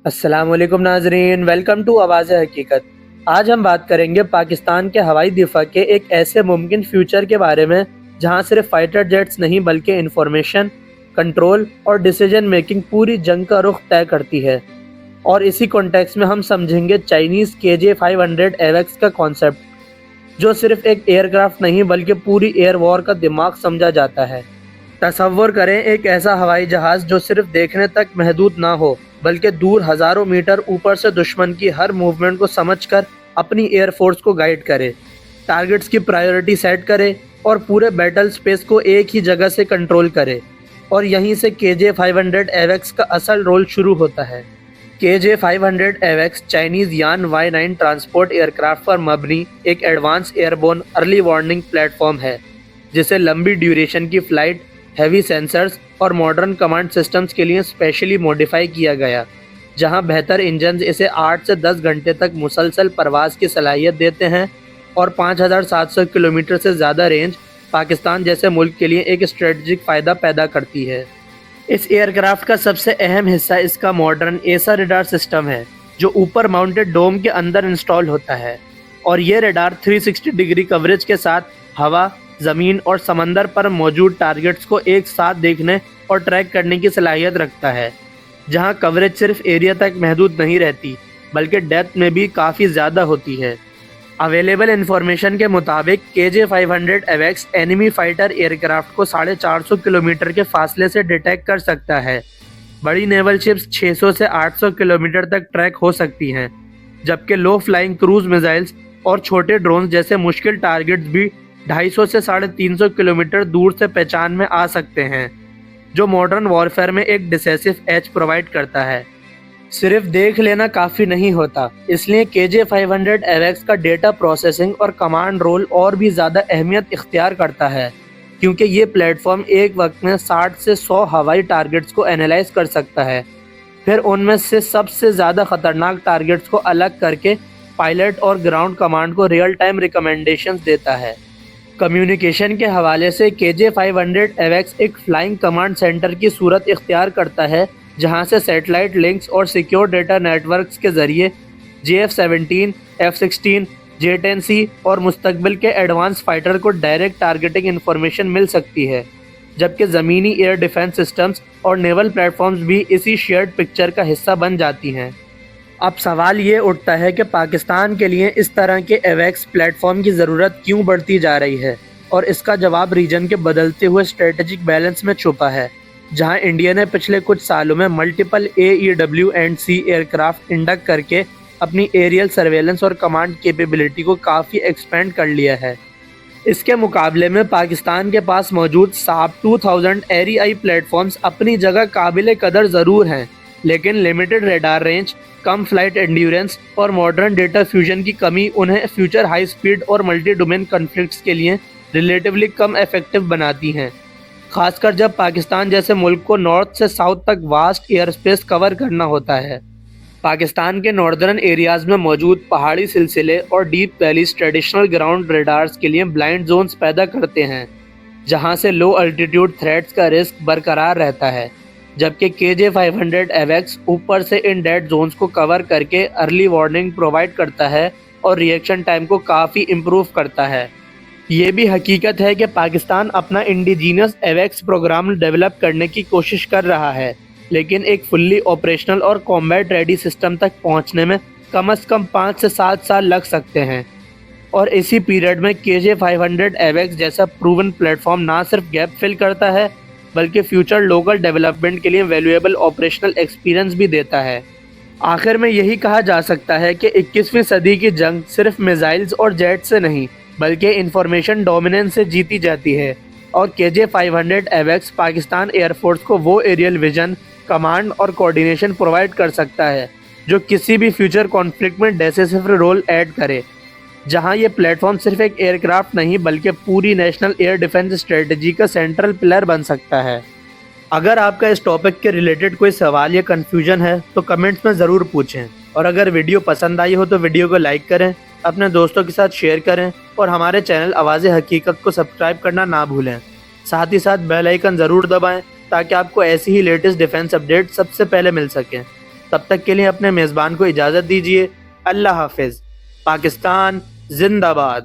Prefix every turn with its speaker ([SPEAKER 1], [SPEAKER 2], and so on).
[SPEAKER 1] السلام علیکم ناظرین، ویلکم ٹو آواز حقیقت۔ آج ہم بات کریں گے پاکستان کے ہوائی دفاع کے ایک ایسے ممکن فیوچر کے بارے میں جہاں صرف فائٹر جیٹس نہیں بلکہ انفارمیشن، کنٹرول اور ڈیسیجن میکنگ پوری جنگ کا رخ طے کرتی ہے۔ اور اسی کانٹیکسٹ میں ہم سمجھیں گے چائنیز KJ-500 ایویکس کا کانسیپٹ، جو صرف ایک ایئر کرافٹ نہیں بلکہ پوری ایئر وار کا دماغ سمجھا جاتا ہے۔ تصور کریں ایک ایسا ہوائی جہاز جو صرف دیکھنے تک محدود نہ ہو بلکہ دور ہزاروں میٹر اوپر سے دشمن کی ہر موومنٹ کو سمجھ کر اپنی ایئر فورس کو گائیڈ کرے، ٹارگٹس کی پرائیورٹی سیٹ کرے اور پورے بیٹل سپیس کو ایک ہی جگہ سے کنٹرول کرے۔ اور یہیں سے KJ-500 ایویکس کا اصل رول شروع ہوتا ہے۔ KJ-500 ایویکس چائنیز یان Y9 ٹرانسپورٹ ایئر کرافٹ پر مبنی ایک advance airborne early warning platform ہے، جسے لمبی ڈیوریشن کی فلائٹ، ہیوی سینسرز اور ماڈرن کمانڈ سسٹمز کے لیے اسپیشلی موڈیفائی کیا گیا، جہاں بہتر انجنز اسے 8 سے 10 گھنٹے تک مسلسل پرواز کی صلاحیت دیتے ہیں اور 5700 کلومیٹر سے زیادہ رینج پاکستان جیسے ملک کے لیے ایک اسٹریٹجک فائدہ پیدا کرتی ہے۔ اس ایئر کرافٹ کا سب سے اہم حصہ اس کا ماڈرن ایسا ریڈار سسٹم ہے، جو اوپر ماؤنٹڈ ڈوم کے اندر انسٹال ہوتا ہے، اور یہ ریڈار 360 ڈگری کوریج کے ساتھ ہوا، زمین اور سمندر پر موجود ٹارگٹس کو ایک ساتھ دیکھنے اور ٹریک کرنے کی صلاحیت رکھتا ہے، جہاں کوریج صرف ایریا تک محدود نہیں رہتی بلکہ ڈیپتھ میں بھی کافی زیادہ ہوتی ہے۔ اویلیبل انفارمیشن کے مطابق KJ-500 ایویکس اینیمی فائٹر ایئر کرافٹ کو 450 کلومیٹر کے فاصلے سے ڈیٹیکٹ کر سکتا ہے۔ بڑی نیول شپس 600 سے 800 کلومیٹر تک ٹریک ہو سکتی ہیں، جبکہ لو فلائنگ کروز میزائلز اور چھوٹے ڈرونز جیسے مشکل ٹارگٹس بھی 250 سے 350 کلومیٹر دور سے پہچان میں آ سکتے ہیں، جو ماڈرن وارفیئر میں ایک ڈیسیسو ایج پرووائڈ کرتا ہے۔ صرف دیکھ لینا کافی نہیں ہوتا، اس لیے KJ-500 ایویکس کا ڈیٹا پروسیسنگ اور کمانڈ رول اور بھی زیادہ اہمیت اختیار کرتا ہے، کیونکہ یہ پلیٹ فارم ایک وقت میں 60 سے 100 ہوائی ٹارگٹس کو انالائز کر سکتا ہے، پھر ان میں سے سب سے زیادہ خطرناک ٹارگٹس کو الگ کر کے پائلٹ اور گراؤنڈ کمانڈ کو ریئل ٹائم ریکمنڈیشنز دیتا ہے۔ کمیونیکیشن کے حوالے سے KJ-500 ایویکس ایک فلائنگ کمانڈ سینٹر کی صورت اختیار کرتا ہے، جہاں سے سیٹلائٹ لنکس اور سیکیور ڈیٹا نیٹ ورکس کے ذریعے JF-17، F-16، J-10C اور مستقبل کے ایڈوانس فائٹر کو ڈائریکٹ ٹارگٹنگ انفارمیشن مل سکتی ہے، جبکہ زمینی ایئر ڈیفنس سسٹمز اور نیول پلیٹ فارمز بھی اسی شیئرڈ پکچر کا حصہ بن جاتی ہیں۔ اب سوال یہ اٹھتا ہے کہ پاکستان کے لیے اس طرح کے ایویکس پلیٹ فارم کی ضرورت کیوں بڑھتی جا رہی ہے، اور اس کا جواب ریجن کے بدلتے ہوئے اسٹریٹجک بیلنس میں چھپا ہے، جہاں انڈیا نے پچھلے کچھ سالوں میں multiple AEW&C year craft induct کر کے اپنی ایریل سرویلنس اور کمانڈ کیپیبلٹی کو کافی ایکسپینڈ کر لیا ہے۔ اس کے مقابلے میں پاکستان کے پاس موجود SAP 2000 ایری آئی پلیٹ فارمز اپنی جگہ قابل قدر ضرور ہیں، لیکن لمیٹڈ ریڈار رینج، کم فلائٹ انڈیورنس اور ماڈرن ڈیٹا فیوژن کی کمی انہیں فیوچر ہائی سپیڈ اور ملٹی ڈومین کنفلکٹس کے لیے ریلیٹیولی کم ایفیکٹو بناتی ہیں، خاص کر جب پاکستان جیسے ملک کو نارتھ سے ساؤتھ تک واسٹ ایئر سپیس کور کرنا ہوتا ہے۔ پاکستان کے ناردرن ایریاز میں موجود پہاڑی سلسلے اور deep valleys traditional ground radars کے لیے بلائنڈ زونز پیدا کرتے ہیں، جہاں سے لو الٹیٹیوڈ تھریٹس کا رسک برقرار رہتا ہے، جبکہ KJ-500 ایویکس اوپر سے ان ڈیڈ زونز کو کور کر کے ارلی وارننگ پرووائڈ کرتا ہے اور ریئیکشن ٹائم کو کافی امپروو کرتا ہے۔ یہ بھی حقیقت ہے کہ پاکستان اپنا انڈیجینس ایویکس پروگرام ڈیولپ کرنے کی کوشش کر رہا ہے، لیکن ایک فلی آپریشنل اور کامبیٹ ریڈی سسٹم تک پہنچنے میں کم از کم 5 سے 7 سال لگ سکتے ہیں، اور اسی پیریڈ میں KJ-500 ایویکس جیسا پروون پلیٹ فارم نہ صرف گیپ فل کرتا ہے بلکہ فیوچر لوکل ڈیولپمنٹ کے لیے ویلیویبل آپریشنل ایکسپیرینس بھی دیتا ہے۔ آخر میں یہی کہا جا سکتا ہے کہ 21ویں صدی کی جنگ صرف میزائلز اور جیٹ سے نہیں بلکہ انفارمیشن ڈومیننس سے جیتی جاتی ہے، اور KJ-500 ایویکس پاکستان ایئر فورس کو وہ ایریل ویژن، کمانڈ اور کوارڈینیشن پرووائڈ کر سکتا ہے جو کسی بھی فیوچر کانفلکٹ میں ڈیسیسو رول ایڈ کرے، جہاں یہ پلیٹ فارم صرف ایک ایئر کرافٹ نہیں بلکہ پوری نیشنل ایئر ڈیفنس اسٹریٹجی کا سینٹرل پلر بن سکتا ہے۔ اگر آپ کا اس ٹاپک کے ریلیٹڈ کوئی سوال یا کنفیوژن ہے تو کمنٹس میں ضرور پوچھیں، اور اگر ویڈیو پسند آئی ہو تو ویڈیو کو لائک کریں، اپنے دوستوں کے ساتھ شیئر کریں، اور ہمارے چینل آواز حقیقت کو سبسکرائب کرنا نہ بھولیں۔ ساتھ ہی ساتھ بیل آئیکن ضرور دبائیں تاکہ آپ کو ایسی ہی لیٹسٹ ڈیفنس اپڈیٹ سب سے پہلے مل سکیں۔ تب تک کے لیے اپنے میزبان کو اجازت دیجیے۔ اللہ حافظ۔ پاکستان زندہ باد۔